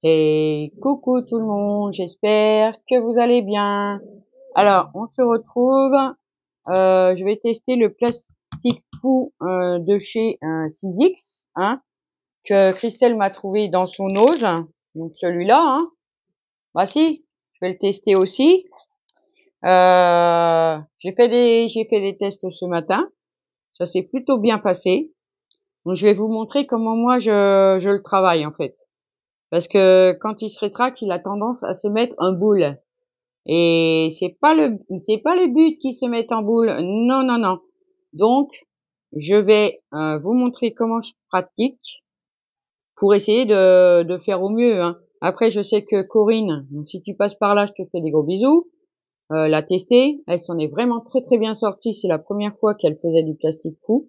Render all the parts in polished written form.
Et coucou tout le monde, j'espère que vous allez bien. Alors, on se retrouve. Je vais tester le plastique fou de chez 6X, hein, que Christelle m'a trouvé dans son auge. Donc celui-là, hein. Bah si, je vais le tester aussi. J'ai fait des tests ce matin. Ça s'est plutôt bien passé. Donc je vais vous montrer comment moi je le travaille en fait. Parce que quand il se rétracte, il a tendance à se mettre en boule. Et c'est pas le but qu'il se mette en boule. Non, non, non. Donc, je vais vous montrer comment je pratique pour essayer de faire au mieux, hein. Après, je sais que Corinne, si tu passes par là, je te fais des gros bisous. L'a testée, elle s'en est vraiment très très bien sortie. C'est la première fois qu'elle faisait du plastique fou.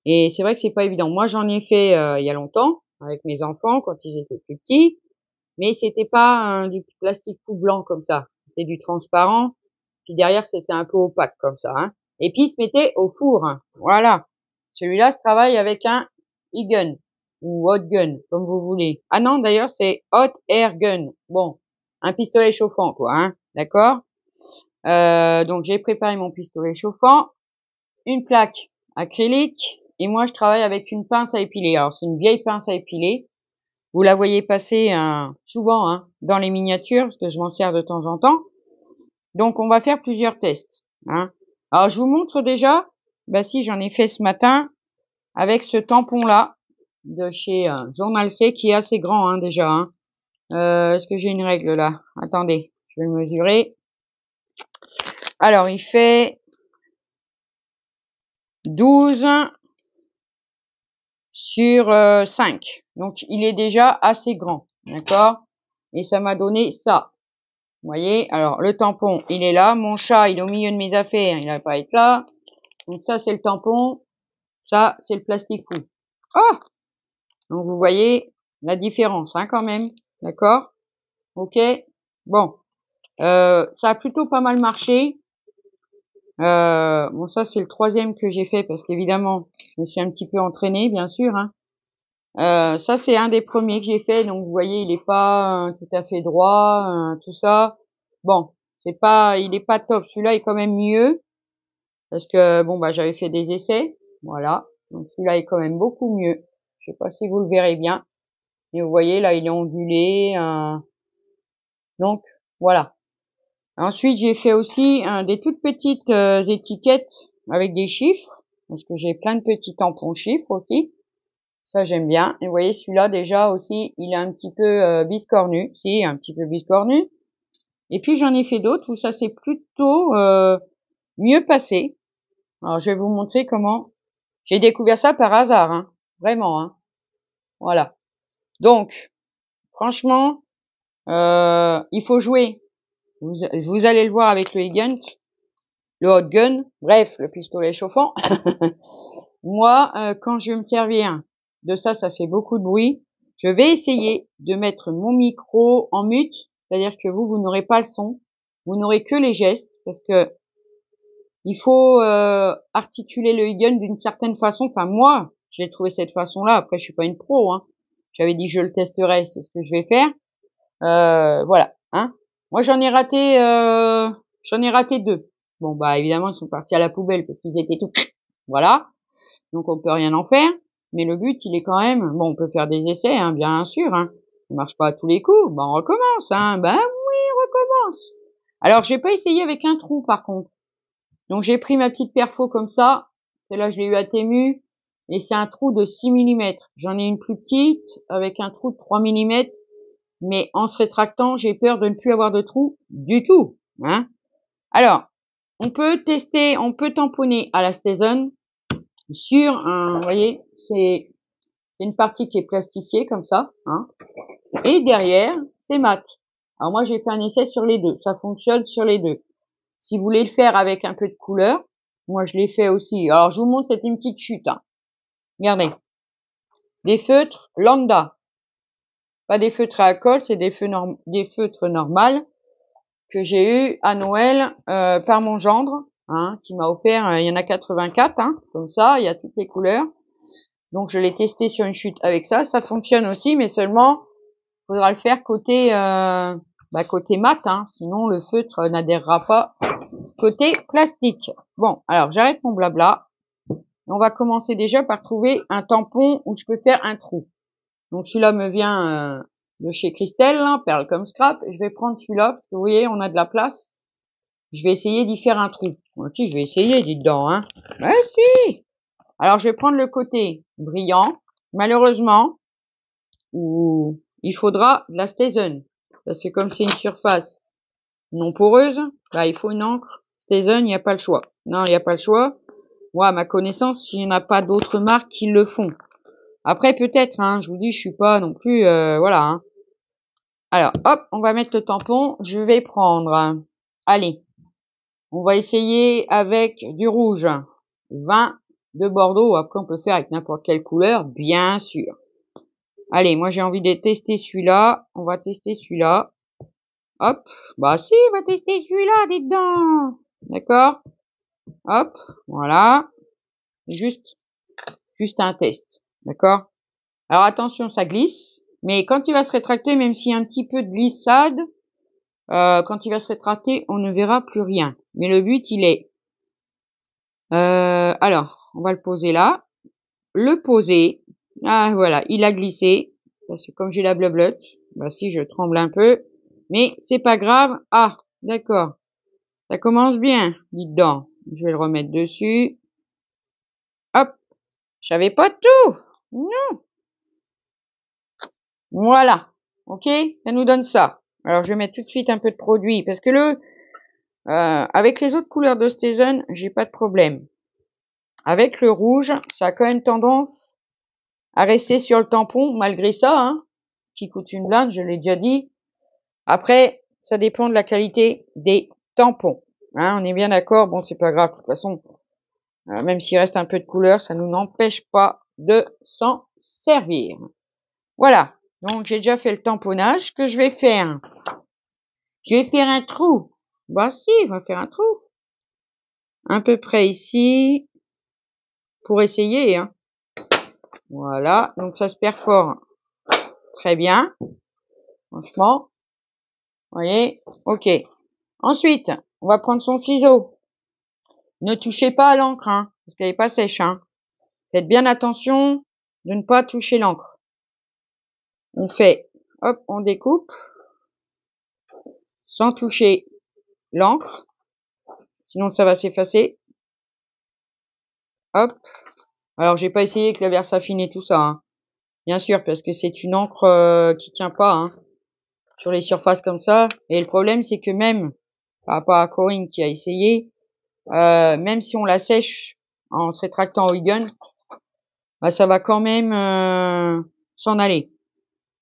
Et c'est vrai que c'est pas évident. Moi, j'en ai fait il y a longtemps avec mes enfants quand ils étaient plus petits. Mais c'était pas du plastique tout blanc comme ça. C'était du transparent. Puis derrière, c'était un peu opaque comme ça, hein. Et puis, il se mettait au four, hein. Voilà. Celui-là se travaille avec un e-gun ou hot gun, comme vous voulez. Ah non, d'ailleurs, c'est hot air gun. Bon, un pistolet chauffant, quoi, hein. D'accord? Donc, j'ai préparé mon pistolet chauffant, une plaque acrylique, et moi, je travaille avec une pince à épiler. Alors, c'est une vieille pince à épiler. Vous la voyez passer souvent, hein, dans les miniatures, parce que je m'en sers de temps en temps. Donc, on va faire plusieurs tests, hein. Alors, je vous montre déjà, bah si, j'en ai fait ce matin avec ce tampon-là de chez Journal C, qui est assez grand, hein, déjà, hein. Est-ce que j'ai une règle là? Attendez, je vais le mesurer. Alors, il fait 12 sur 5. Donc, il est déjà assez grand, d'accord? Et ça m'a donné ça. Vous voyez, alors le tampon, il est là. Mon chat, il est au milieu de mes affaires, il va pas être là. Donc ça, c'est le tampon. Ça, c'est le plastique fou. Oh! Donc vous voyez la différence, hein, quand même. D'accord? Ok? Bon. Ça a plutôt pas mal marché. Bon, ça, c'est le troisième que j'ai fait parce qu'évidemment, je me suis un petit peu entraînée, bien sûr, hein. Ça, c'est un des premiers que j'ai fait. Donc vous voyez, il est pas tout à fait droit, tout ça. Bon, il est pas top. Celui-là est quand même mieux parce que bon, bah, j'avais fait des essais. Voilà. Donc celui-là est quand même beaucoup mieux. Je sais pas si vous le verrez bien. Et vous voyez, là, il est ondulé. Donc, voilà. Ensuite, j'ai fait aussi des toutes petites étiquettes avec des chiffres parce que j'ai plein de petits tampons chiffres aussi. Ça, j'aime bien. Et vous voyez, celui-là, déjà aussi, il est un petit peu biscornu. Si, un petit peu biscornu. Et puis, j'en ai fait d'autres où ça s'est plutôt mieux passé. Alors, je vais vous montrer comment j'ai découvert ça par hasard, hein. Vraiment, hein. Voilà. Donc, franchement, il faut jouer. Vous allez le voir avec le e-gun, le hot gun, bref, le pistolet chauffant. Moi, quand je vais me servir de ça, ça fait beaucoup de bruit. Je vais essayer de mettre mon micro en mute, c'est-à-dire que vous n'aurez pas le son, vous n'aurez que les gestes, parce que il faut articuler le e-gun d'une certaine façon. Enfin, moi, j'ai trouvé cette façon-là. Après, je suis pas une pro, hein. J'avais dit que je le testerais, c'est ce que je vais faire. Voilà, hein. Moi, j'en ai raté 2. Bon, bah évidemment, ils sont partis à la poubelle parce qu'ils étaient tout. Voilà. Donc on peut rien en faire. Mais le but, il est quand même, bon, on peut faire des essais, hein, bien sûr, hein. Ça marche pas à tous les coups. Ben, on recommence, hein. Ben oui, on recommence. Alors, j'ai pas essayé avec un trou, par contre. Donc, j'ai pris ma petite perfo comme ça. Celle-là, je l'ai eu à Temu. Et c'est un trou de 6 millimètres. J'en ai une plus petite avec un trou de 3 millimètres. Mais en se rétractant, j'ai peur de ne plus avoir de trou du tout, hein. Alors, on peut tester, on peut tamponner à la Stézone sur vous voyez, c'est une partie qui est plastifiée comme ça, hein. Et derrière, c'est mat. Alors moi, j'ai fait un essai sur les deux. Ça fonctionne sur les deux. Si vous voulez le faire avec un peu de couleur, moi, je l'ai fait aussi. Alors, je vous montre, c'est une petite chute, hein. Regardez. Des feutres lambda. Pas des feutres à alcool, c'est des feutres normales que j'ai eu à Noël par mon gendre, hein, qui m'a offert, il y en a 84, hein, comme ça, il y a toutes les couleurs. Donc je l'ai testé sur une chute avec ça, ça fonctionne aussi, mais seulement faudra le faire côté, côté mat, hein, sinon le feutre n'adhérera pas côté plastique. Bon, alors j'arrête mon blabla. On va commencer déjà par trouver un tampon où je peux faire un trou. Donc celui-là me vient de chez Christelle, hein, Perle comme Scrap. Je vais prendre celui-là parce que vous voyez, on a de la place. Je vais essayer d'y faire un trou. Moi aussi, je vais essayer, dites donc, hein. Ouais, si. Alors, je vais prendre le côté brillant. Malheureusement, où il faudra de la Stesen. Parce que comme c'est une surface non poreuse, bah, il faut une encre. Stesen, il n'y a pas le choix. Non, il n'y a pas le choix. Moi, à ma connaissance, il n'y en a pas d'autres marques qui le font. Après, peut-être, hein, je vous dis, je suis pas non plus, voilà, hein. Alors, hop, on va mettre le tampon. Je vais prendre, allez, on va essayer avec du rouge. 20 de Bordeaux. Après, on peut faire avec n'importe quelle couleur, bien sûr. Allez, moi, j'ai envie de tester celui-là. On va tester celui-là. Hop. Bah si, on va tester celui-là, dites donc. D'accord? Hop. Voilà. Juste un test. D'accord? Alors, attention, ça glisse. Mais quand il va se rétracter, même s'il y a un petit peu de glissade, quand il va se rétracter, on ne verra plus rien. Mais le but, il est... alors, on va le poser là. Le poser. Ah, voilà, il a glissé. Parce que comme j'ai la blablotte, bah si, je tremble un peu. Mais c'est pas grave. Ah, d'accord. Ça commence bien, dites donc. Je vais le remettre dessus. Hop. J'avais pas tout. Non. Voilà. Ok, ça nous donne ça. Alors, je vais mettre tout de suite un peu de produit. Parce que avec les autres couleurs de Stesen, j'ai pas de problème. Avec le rouge, ça a quand même tendance à rester sur le tampon, malgré ça, hein, qui coûte une blinde, je l'ai déjà dit. Après, ça dépend de la qualité des tampons. Hein, on est bien d'accord. Bon, c'est pas grave. De toute façon, même s'il reste un peu de couleur, ça nous n'empêche pas de s'en servir. Voilà. Donc, j'ai déjà fait le tamponnage. Ce que je vais faire, je vais faire un trou. Bah si, on va faire un trou. À peu près ici. Pour essayer, hein. Voilà. Donc, ça se perfore très bien. Franchement. Vous voyez? Ok. Ensuite, on va prendre son ciseau. Ne touchez pas à l'encre, hein, parce qu'elle n'est pas sèche, hein. Faites bien attention de ne pas toucher l'encre. On fait, hop, on découpe sans toucher l'encre, sinon ça va s'effacer. Hop. Alors j'ai pas essayé avec la Versafine et tout ça, hein. Bien sûr, parce que c'est une encre qui tient pas, hein, sur les surfaces comme ça. Et le problème, c'est que même par rapport à Corinne qui a essayé, même si on la sèche en se rétractant au Huygens, bah, ça va quand même s'en aller.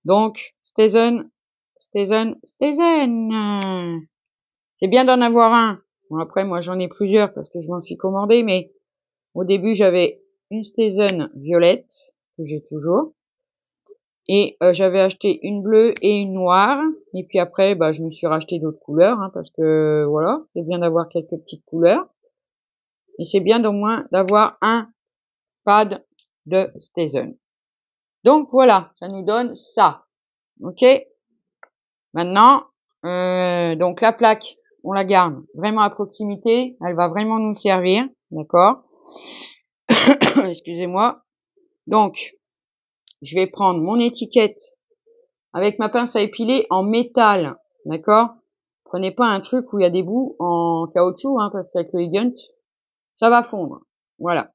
Donc, Stesen. C'est bien d'en avoir un. Bon, après, moi, j'en ai plusieurs parce que je m'en suis commandé, mais au début, j'avais une Stesen violette, que j'ai toujours. Et j'avais acheté une bleue et une noire. Et puis après, bah, je me suis racheté d'autres couleurs, hein, parce que, voilà, c'est bien d'avoir quelques petites couleurs. Et c'est bien au moins d'avoir un pad de Stesen. Donc, voilà, ça nous donne ça. Ok? Maintenant, donc la plaque, on la garde vraiment à proximité. Elle va vraiment nous servir. D'accord? Excusez-moi. Donc, je vais prendre mon étiquette avec ma pince à épiler en métal. D'accord? Prenez pas un truc où il y a des bouts en caoutchouc, hein, parce qu'avec le Huygens, ça va fondre. Voilà.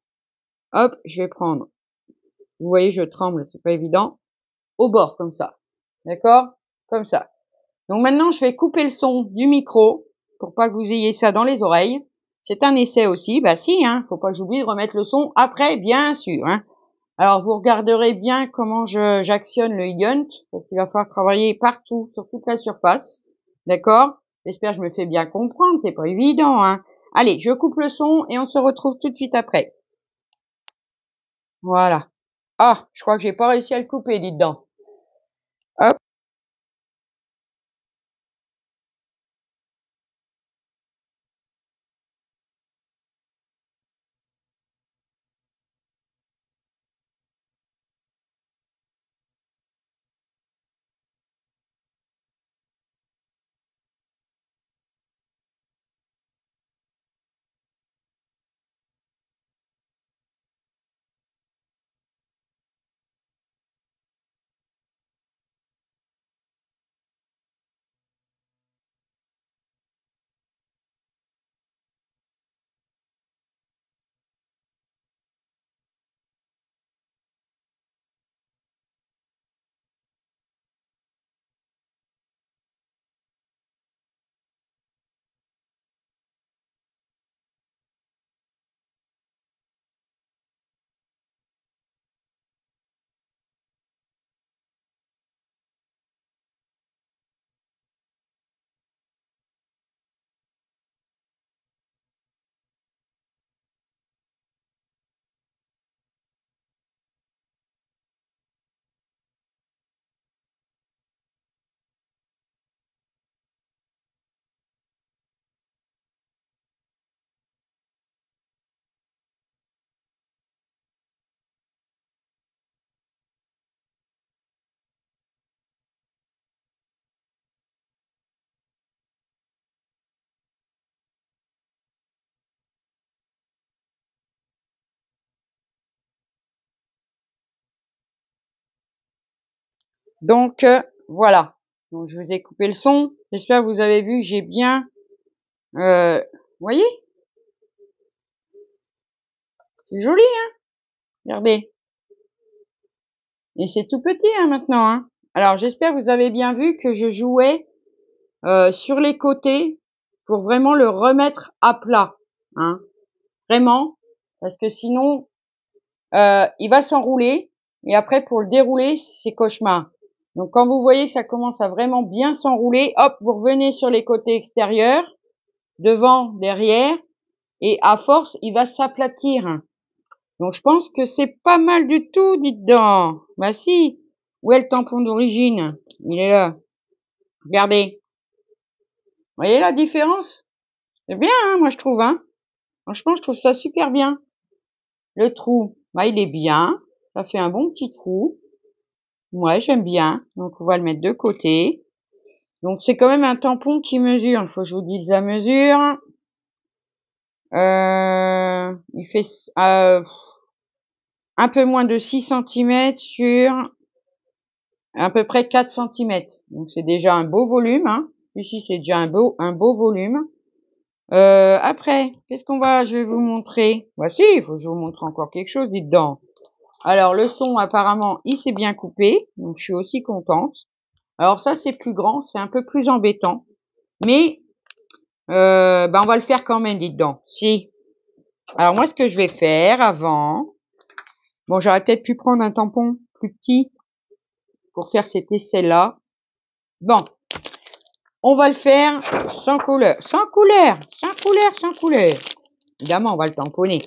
Hop, je vais prendre. Vous voyez, je tremble, c'est pas évident. Au bord, comme ça. D'accord? Comme ça. Donc maintenant, je vais couper le son du micro pour pas que vous ayez ça dans les oreilles. C'est un essai aussi. Bah si, hein, faut pas que j'oublie de remettre le son après, bien sûr, hein. Alors, vous regarderez bien comment j'actionne le Huygens, parce qu'il va falloir travailler partout, sur toute la surface. D'accord? J'espère que je me fais bien comprendre, c'est pas évident, hein. Allez, je coupe le son et on se retrouve tout de suite après. Voilà. Ah, je crois que j'ai pas réussi à le couper, dites donc. Hop. Donc, voilà. Donc, je vous ai coupé le son. J'espère que vous avez vu que j'ai bien, voyez? C'est joli, hein? Regardez. Et c'est tout petit, hein, maintenant, hein. Alors, j'espère que vous avez bien vu que je jouais, sur les côtés pour vraiment le remettre à plat, hein. Vraiment, parce que sinon, il va s'enrouler et après pour le dérouler, c'est cauchemar. Donc quand vous voyez que ça commence à vraiment bien s'enrouler, hop, vous revenez sur les côtés extérieurs, devant, derrière, et à force, il va s'aplatir. Donc je pense que c'est pas mal du tout, dites donc. Bah si. Où est le tampon d'origine? Il est là. Regardez. Vous voyez la différence? C'est bien, hein, moi je trouve, hein. Franchement, je trouve ça super bien. Le trou, bah il est bien. Ça fait un bon petit trou. Ouais, j'aime bien. Donc on va le mettre de côté. Donc c'est quand même un tampon qui mesure. Il faut que je vous dise la mesure. Il fait un peu moins de 6 centimètres sur à peu près 4 centimètres. Donc c'est déjà un beau volume, hein. Ici c'est déjà un beau volume. Après, je vais vous montrer. Voici, il faut que je vous montre encore quelque chose, dites donc. Alors le son apparemment il s'est bien coupé, donc je suis aussi contente. Alors ça c'est plus grand, c'est un peu plus embêtant, mais on va le faire quand même, dites donc. Si. Alors moi ce que je vais faire avant, bon j'aurais peut-être pu prendre un tampon plus petit pour faire cet essai-là. Bon, on va le faire sans couleur, sans couleur, sans couleur, sans couleur. Évidemment on va le tamponner.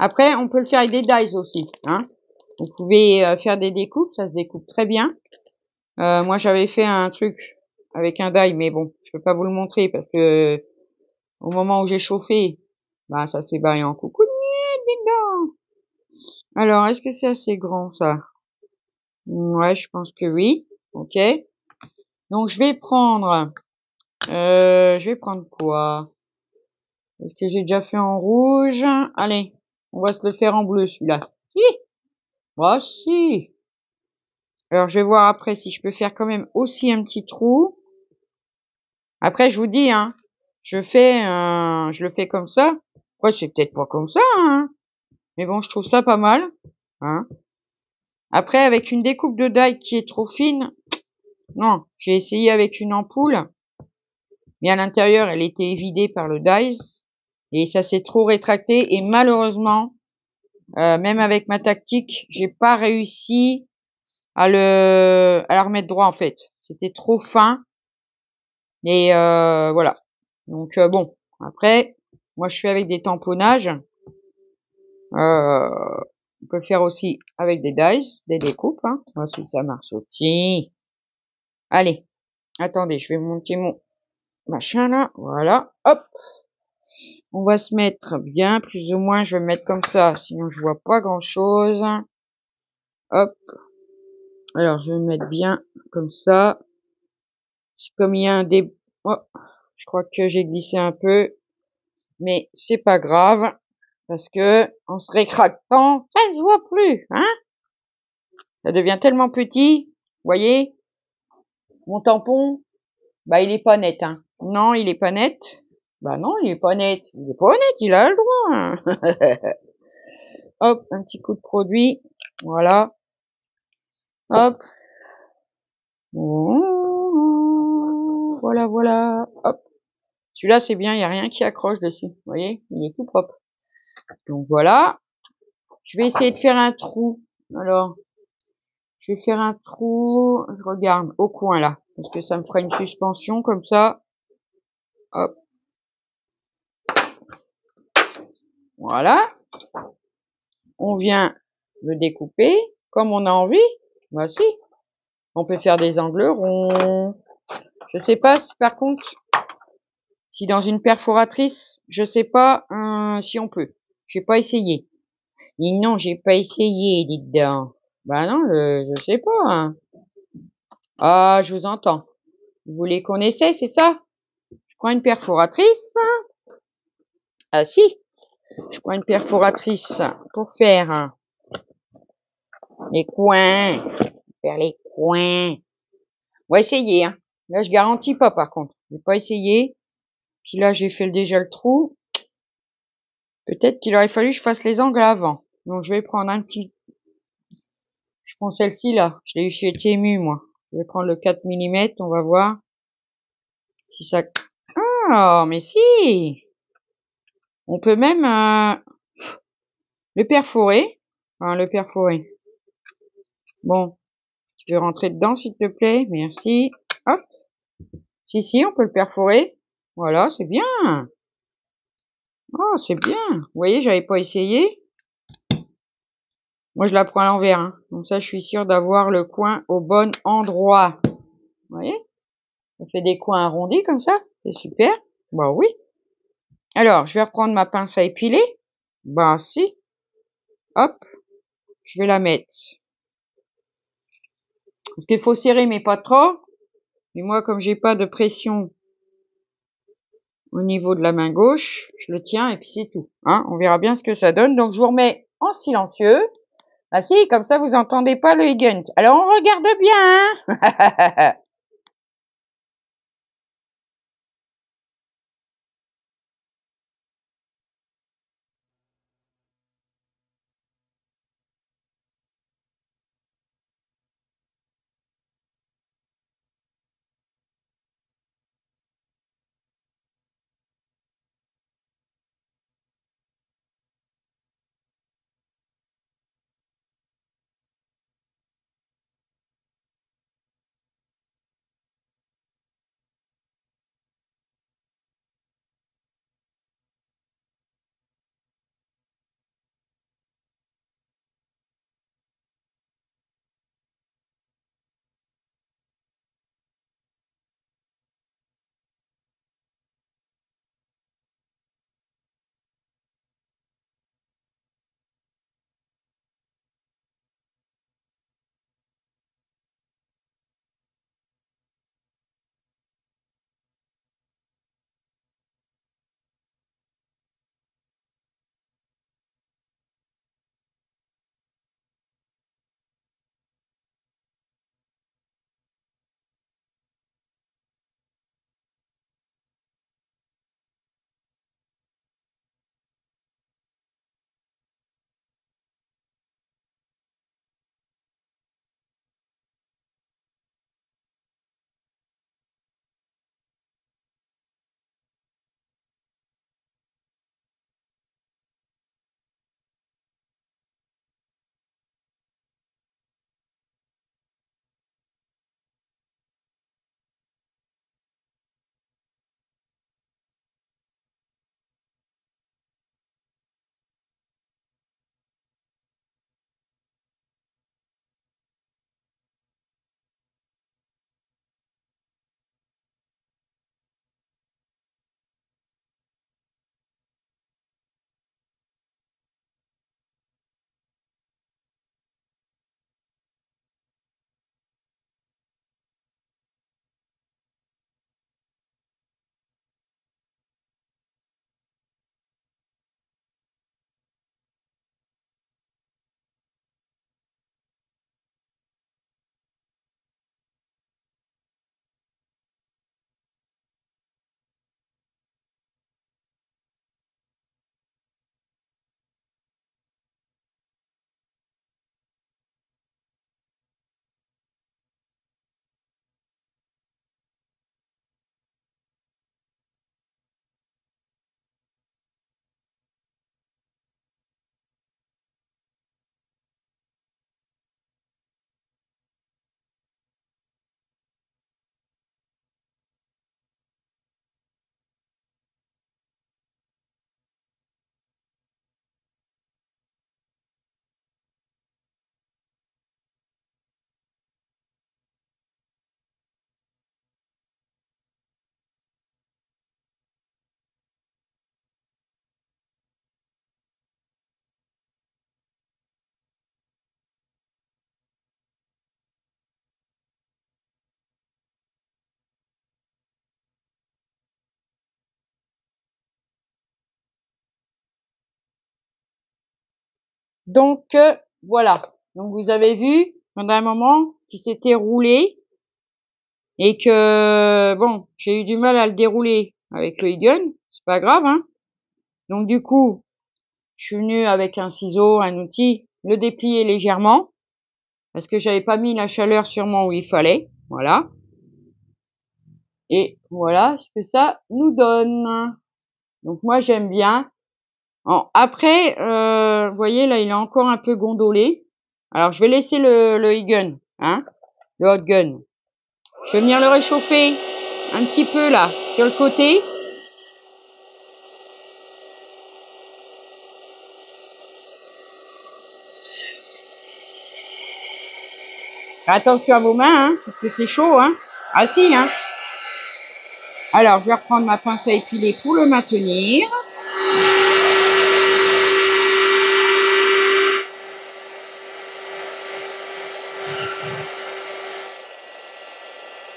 Après on peut le faire avec des dies aussi, hein. Vous pouvez faire des découpes, ça se découpe très bien. Moi, j'avais fait un truc avec un die, mais bon, je peux pas vous le montrer parce que au moment où j'ai chauffé, bah, ça s'est barré en coucou. Alors, est-ce que c'est assez grand, ça? Ouais, je pense que oui. Ok. Donc, je vais prendre quoi? Est-ce que j'ai déjà fait en rouge? Allez, on va se le faire en bleu, celui-là. Si! Oh, si! Alors, je vais voir après si je peux faire quand même aussi un petit trou. Après, je vous dis, hein, je le fais comme ça. Ouais, c'est peut-être pas comme ça, hein. Mais bon, je trouve ça pas mal, hein. Après, avec une découpe de die qui est trop fine, non, j'ai essayé avec une ampoule, mais à l'intérieur, elle était vidée par le dies et ça s'est trop rétracté et malheureusement, même avec ma tactique, j'ai pas réussi à la remettre droit en fait. C'était trop fin et voilà. Donc bon, après, moi je suis avec des tamponnages. On peut faire aussi avec des dies, des découpes, hein. Voir si ça marche aussi. Allez, attendez, je vais monter mon machin là. Voilà, hop. On va se mettre bien, plus ou moins. Je vais me mettre comme ça, sinon je vois pas grand chose. Hop. Alors je vais me mettre bien comme ça. Comme il y a un dé... Oh, je crois que j'ai glissé un peu, mais c'est pas grave parce que en se rétractant, ça ne se voit plus, hein. Ça devient tellement petit, voyez. Mon tampon, bah il est pas net, hein. Non, il est pas net. Bah non, il est pas net. Il est pas net, il a le droit, hein. Hop, un petit coup de produit. Voilà. Hop. Voilà, voilà. Hop. Celui-là, c'est bien, il n'y a rien qui accroche dessus. Vous voyez, il est tout propre. Donc voilà. Je vais essayer de faire un trou. Alors, je vais faire un trou. Je regarde au coin là. Parce que ça me fera une suspension comme ça. Hop. Voilà. On vient le découper comme on a envie. Voici. On peut faire des angles ronds. Je sais pas si par contre, si dans une perforatrice, je sais pas si on peut. J'ai pas essayé. Et non, j'ai pas essayé, dites donc. Bah non, je sais pas, hein. Ah, je vous entends. Vous voulez qu'on essaie, c'est ça? Je prends une perforatrice. Ah si, je prends une perforatrice pour faire les coins. Faire les coins. On va essayer, hein. Là, je garantis pas par contre. Je vais pas essayer. Puis là, j'ai fait déjà le trou. Peut-être qu'il aurait fallu que je fasse les angles avant. Donc je vais prendre un petit. Je prends celle-ci là. Je l'ai eu chez Temu moi. Je vais prendre le 4 millimètres. On va voir si ça. Ah, mais si! On peut même le perforer. Enfin, le perforer. Bon, tu veux rentrer dedans s'il te plaît? Merci. Hop. Si, on peut le perforer. Voilà, c'est bien. Oh, c'est bien. Vous voyez, j'avais pas essayé. Moi, je la prends à l'envers, hein. Comme ça, je suis sûre d'avoir le coin au bon endroit. Vous voyez? Ça fait des coins arrondis comme ça. C'est super. Bah oui. Alors, je vais reprendre ma pince à épiler. Bah si. Hop. Je vais la mettre. Parce qu'il faut serrer, mais pas trop. Et moi, comme j'ai pas de pression au niveau de la main gauche, je le tiens et puis c'est tout. Hein, on verra bien ce que ça donne. Donc, je vous remets en silencieux. Ah si, comme ça, vous entendez pas le Higant. Alors, on regarde bien, hein. Donc, voilà. Donc, vous avez vu, pendant un moment, qui s'était roulé. et que, bon, j'ai eu du mal à le dérouler avec le e-gun, c'est pas grave, hein. Donc du coup, je suis venue avec un ciseau, un outil, le déplier légèrement, parce que j'avais pas mis la chaleur sûrement où il fallait, voilà. Et voilà ce que ça nous donne. Donc moi j'aime bien. Après, vous voyez là, il est encore un peu gondolé. Alors je vais laisser le e-gun, hein, le hot gun. Je vais venir le réchauffer un petit peu là, sur le côté. Attention à vos mains, hein, parce que c'est chaud, hein. Ah si, hein. Alors je vais reprendre ma pince à épiler pour le maintenir.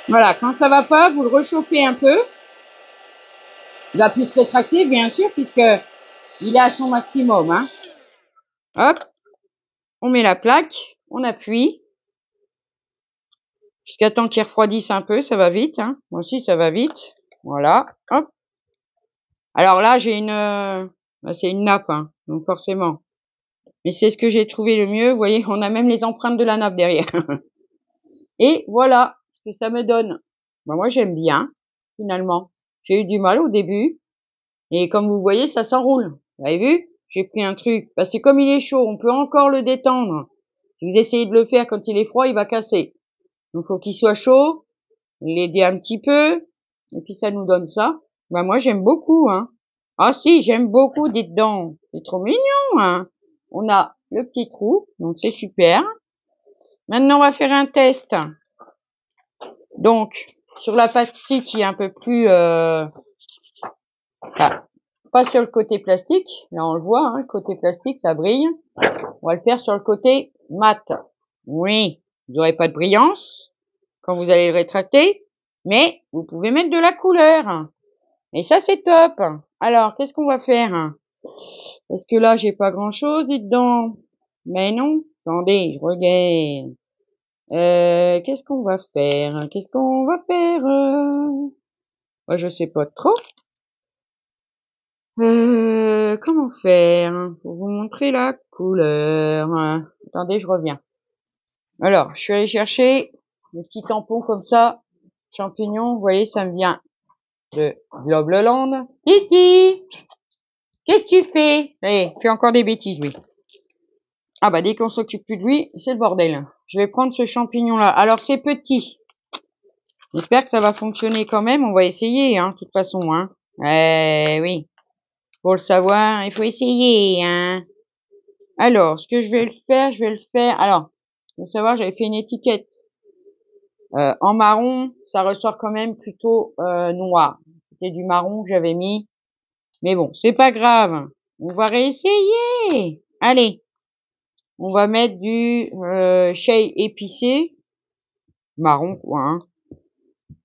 Voilà, quand ça va pas, vous le réchauffez un peu. Il va plus se rétracter, bien sûr, puisque il est à son maximum, hein. Hop, on met la plaque, on appuie. Jusqu'à temps qu'il refroidisse un peu, ça va vite, hein. Moi aussi, ça va vite. Voilà, hop. Alors là, j'ai c'est une nappe, hein, donc forcément. Mais c'est ce que j'ai trouvé le mieux. Vous voyez, on a même les empreintes de la nappe derrière. Et voilà ce que ça me donne. Moi, j'aime bien, finalement. J'ai eu du mal au début. Et comme vous voyez, ça s'enroule. Vous avez vu? J'ai pris un truc. Parce que comme il est chaud, on peut encore le détendre. Si vous essayez de le faire quand il est froid, il va casser. Donc, faut qu'il soit chaud. L'aider un petit peu. Et puis, ça nous donne ça. Moi, j'aime beaucoup, hein. Ah si, j'aime beaucoup, dites donc. C'est trop mignon, hein. On a le petit trou. Donc, c'est super. Maintenant, on va faire un test. Donc, sur la partie qui est un peu plus... pas sur le côté plastique. Là, on le voit, hein, le côté plastique, ça brille. On va le faire sur le côté mat. Oui, vous n'aurez pas de brillance quand vous allez le rétracter, mais vous pouvez mettre de la couleur. Et ça, c'est top. Alors, qu'est-ce qu'on va faire? Parce que là, j'ai pas grand-chose, dites donc. Mais non, attendez, je regarde. Qu'est-ce qu'on va faire? Qu'est-ce qu'on va faire? Moi, je sais pas trop. Comment faire? Pour vous montrer la couleur. Attendez, je reviens. Alors, je suis allée chercher des petits tampons comme ça. Champignons, vous voyez, ça me vient de Globleland. Titi! Qu'est-ce que tu fais? Eh, fais encore des bêtises, oui. Ah bah, dès qu'on s'occupe plus de lui, c'est le bordel. Je vais prendre ce champignon-là. Alors, c'est petit. J'espère que ça va fonctionner quand même. On va essayer, hein, de toute façon, hein. Eh oui. Pour le savoir, il faut essayer, hein. Alors, ce que je vais le faire. Alors, faut savoir, j'avais fait une étiquette en marron. Ça ressort quand même plutôt noir. C'était du marron que j'avais mis. Mais bon, c'est pas grave. On va réessayer. Allez. On va mettre du shea épicé. Marron, quoi, hein.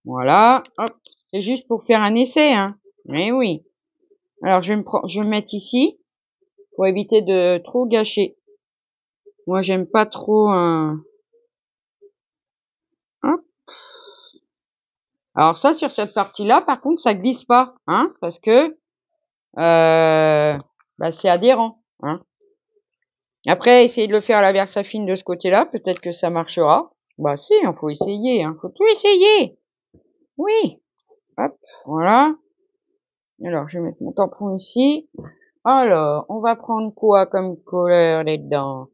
Voilà. Hop. C'est juste pour faire un essai, hein. Mais oui. Alors, je vais me mettre ici pour éviter de trop gâcher. Moi, j'aime pas trop. Hop. Alors ça, sur cette partie-là, par contre, ça glisse pas, hein, parce que c'est adhérent, hein. Après, essayez de le faire à la Versafine de ce côté-là, peut-être que ça marchera. Bah si, il faut essayer, hein, faut tout essayer. Oui. Hop, voilà. Alors, je vais mettre mon tampon ici. Alors, on va prendre quoi comme couleur là-dedans?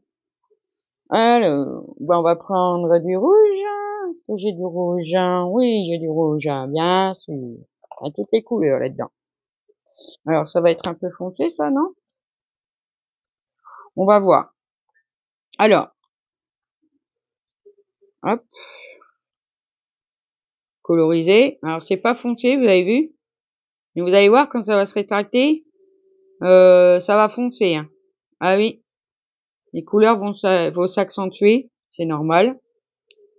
Alors, on va prendre du rouge. Est-ce que j'ai du rouge? Oui, j'ai du rouge, bien sûr. Il y a toutes les couleurs là-dedans. Alors, ça va être un peu foncé, ça, non? On va voir. Alors, hop, coloriser. Alors, c'est pas foncé, vous avez vu? Mais vous allez voir, quand ça va se rétracter, ça va foncer, hein. Ah oui, les couleurs vont s'accentuer, c'est normal.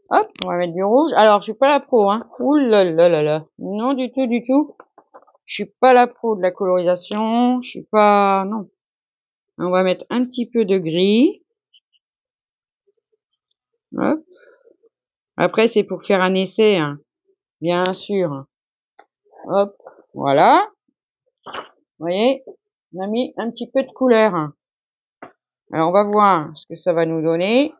Hop, on va mettre du rouge. Alors, je suis pas la pro, hein. Ouh là là là là. Non, du tout, du tout. Je suis pas la pro de la colorisation. Je suis pas... Non. On va mettre un petit peu de gris. Hop. Après, c'est pour faire un essai, hein. bien sûr. Hop, voilà. Vous voyez, on a mis un petit peu de couleur. Alors, on va voir ce que ça va nous donner.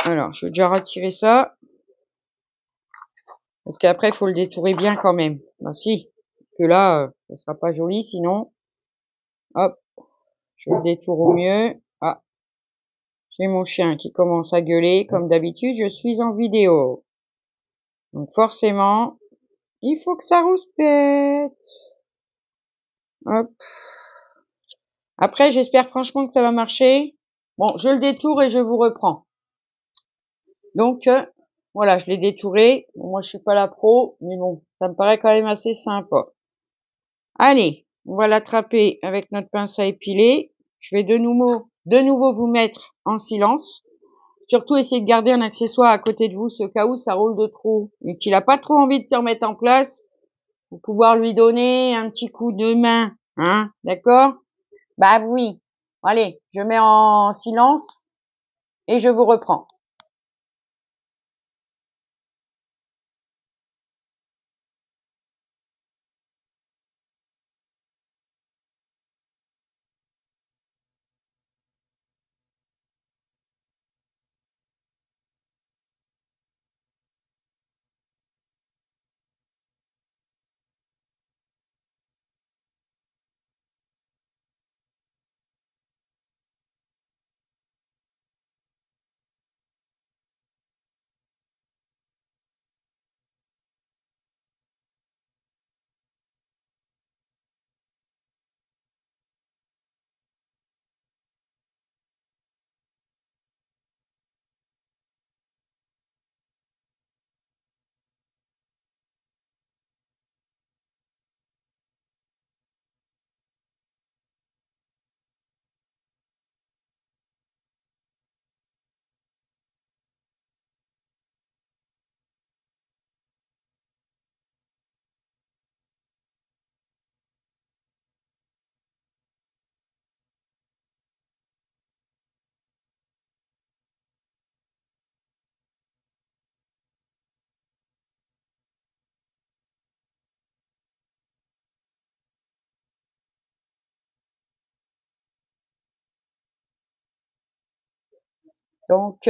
Alors, je vais déjà retirer ça. Parce qu'après, il faut le détourer bien quand même. Ben si, que là, ça sera pas joli sinon. Hop, je le détourne au mieux. Ah, j'ai mon chien qui commence à gueuler. Comme d'habitude, je suis en vidéo. Donc forcément, il faut que ça rouspète. Hop. Après, j'espère franchement que ça va marcher. Bon, je le détourne et je vous reprends. Donc, voilà, je l'ai détouré. Bon, moi, je suis pas la pro, mais bon, ça me paraît quand même assez sympa. Allez, on va l'attraper avec notre pince à épiler. Je vais de nouveau vous mettre en silence. Surtout, essayez de garder un accessoire à côté de vous, c'est au cas où ça roule de trop et qu'il a pas trop envie de se remettre en place, pour pouvoir lui donner un petit coup de main, hein, d'accord? Bah oui. Allez, je mets en silence et je vous reprends. Donc,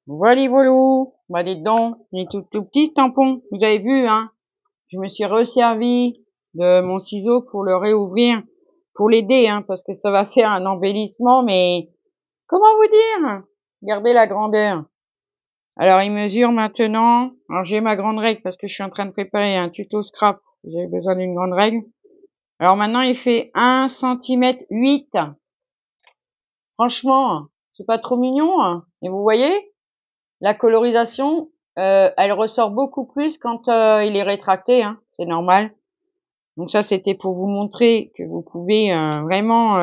voilà, bah dites donc, il est tout petit ce tampon. Vous avez vu, hein? Je me suis resservi de mon ciseau pour le réouvrir, pour l'aider, hein, parce que ça va faire un embellissement, mais comment vous dire? Regardez la grandeur. Alors, il mesure maintenant, alors j'ai ma grande règle parce que je suis en train de préparer un tuto scrap. J'ai besoin d'une grande règle. Alors maintenant, il fait 1,8 cm. Franchement, c'est pas trop mignon, hein. Et vous voyez, la colorisation, elle ressort beaucoup plus quand il est rétracté, hein. C'est normal. Donc ça, c'était pour vous montrer que vous pouvez vraiment,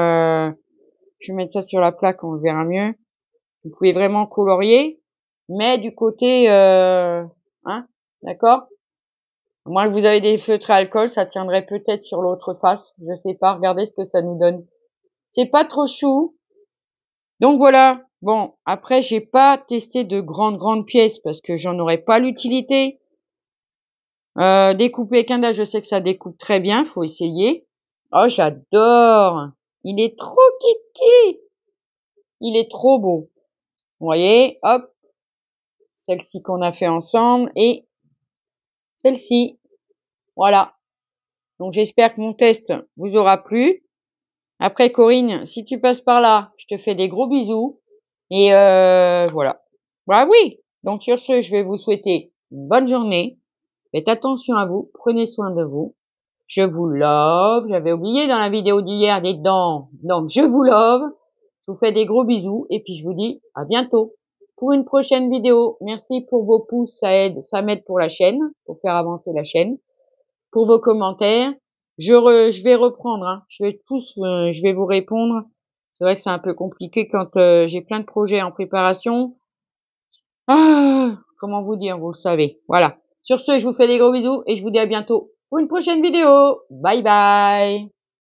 je vais mettre ça sur la plaque, on le verra mieux. Vous pouvez vraiment colorier, mais du côté, hein, d'accord? À moins que vous avez des feutres à alcool, ça tiendrait peut-être sur l'autre face. Je sais pas, regardez ce que ça nous donne. C'est pas trop chou. Donc voilà. Bon, après, j'ai pas testé de grandes pièces parce que j'en aurais pas l'utilité. Découper avec un dé, je sais que ça découpe très bien, faut essayer. Oh, j'adore! Il est trop kiki! Il est trop beau. Vous voyez, hop, celle-ci qu'on a fait ensemble et celle-ci. Voilà. Donc j'espère que mon test vous aura plu. Après Corinne, si tu passes par là, je te fais des gros bisous et voilà. Bah oui. Donc sur ce, je vais vous souhaiter une bonne journée. Faites attention à vous, prenez soin de vous. Je vous love. J'avais oublié dans la vidéo d'hier des dents. Donc, je vous love. Je vous fais des gros bisous. Et puis, je vous dis à bientôt pour une prochaine vidéo. Merci pour vos pouces. Ça m'aide pour la chaîne, pour faire avancer la chaîne. Pour vos commentaires. Je vais reprendre, hein. Je vais vous répondre. C'est vrai que c'est un peu compliqué quand j'ai plein de projets en préparation. Ah, comment vous dire, vous le savez. Voilà. Sur ce, je vous fais des gros bisous et je vous dis à bientôt pour une prochaine vidéo. Bye bye.